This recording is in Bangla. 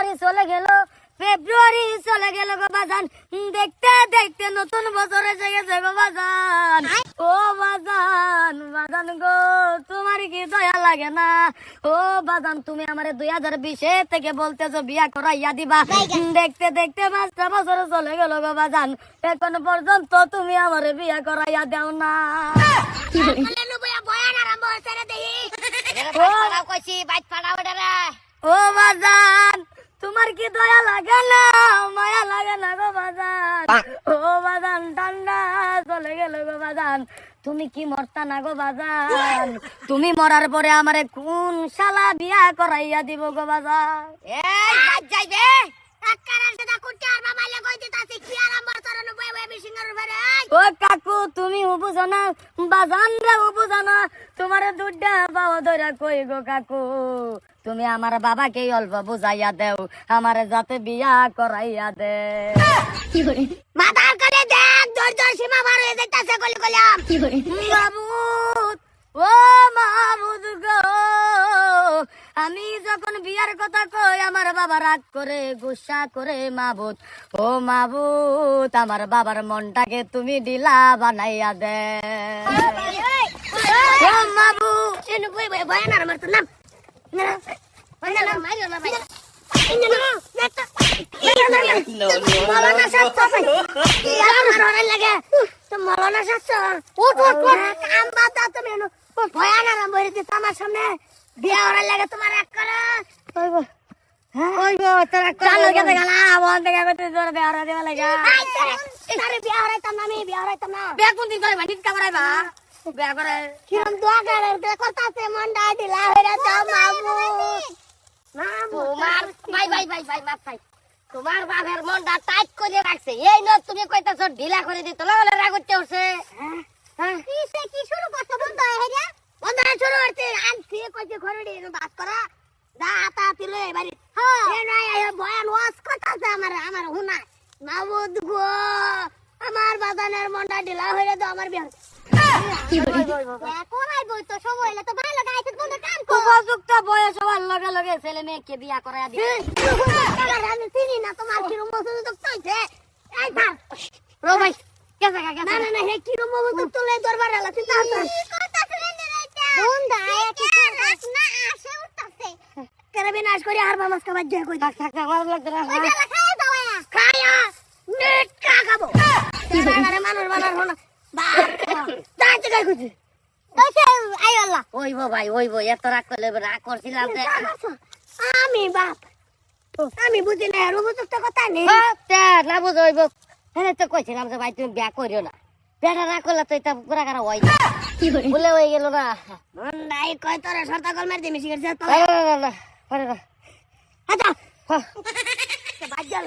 জানুয়ারি চলে গেল, ফেব্রুয়ারি চলে গেল গো বাজান, দেখতে দেখতে নতুন বছর এসে গেছে গো বাজান। ও বাজান, বাজান গো তোমার কি দয়া লাগে না? ও বাজান, তুমি আমারে 2020 থেকে বলতেছো বিয়া করাইয়া দিবা, দেখতে দেখতে 5টা বছর চলে গেল গো বাজান, এখন পর্যন্ত তুমি আমারে বিয়া করাইয়া দাও না। ও বাজান, তোমার কি দয়া লাগে না, মায়া লাগে না গো বাজান? ও বাজান, ঠান্ডা চলে গেল গো বাজান, তুমি কি মরতা না গো বাজান? তুমি মরার পরে আমারে কোন শালা বিয়া করাইয়া দিব গো বাজান? ও কাকু, তুমি বুঝো না, বাজান রে বুঝো না, তোমার দুধটা বাবা ধরে কই গো কাকু, তুমি আমার বাবাকে অল্প বুঝাইয়া দেও, আমার যাতে বিয়া করাইয়া দে। মাথার কানে দেখ, ধৈর্য সীমা পার হয়ে যাইতাছে কলি কলাম। মাহবুব, ও মাহবুব গো, আমি যখন বিয়ার কথা কই আমার বাবা রাগ করে, গুসা করে। মাহবুব, ও মাহবুব, আমার বাবার মনটাকে তুমি ডিলা বানাইয়া দে। ও মাহবুব, এনে কই ভয়ানার আমার তো নাম আমার সামনে বিয়া হওয়ার লাগে তোমার এক করে তোমার বাপের মনটা টাইট করে রাখছে, এই ন তুমি কইতাছ ঢিলা করে দিত, রাগ করতে উঠছে। কি শুরু করছো? বন্ধ হয়ে বন্ধ শুরু করতে আনছি কইছে ঘরে বাস করা দা হাতা তিলে বাড়ি। বয়ান ওয়াজ করতেছে আমার আমার হুনা। মাহবুব গো, আমার বাজানের মনটা ঢিলা হয়ে দাও, আমার বিয়া উপযুক্ত বয়স হওয়ার লগে লগে ছেলে মেয়েকে বিয়া করাইয়া দিবে। চিনি না তোমার কিরম মজুক চলছে। তুলে দরবার বিনাশ করে আর মামাস খাবার দিয়ে কই মানুষ বানার হলো আমি বাপ, আমি বুঝি না উপযুক্ত কথা নেই। কইছিলাম যে ভাই তুমি বিয়া করিও না, বেটা না করলে তো এটা পুরা কারা হয় না, বলে হয়ে গেল না। নাই কয় তোর সর্তা কল মার দিয়ে মিশে গেছে। আচ্ছা বাদ গেল।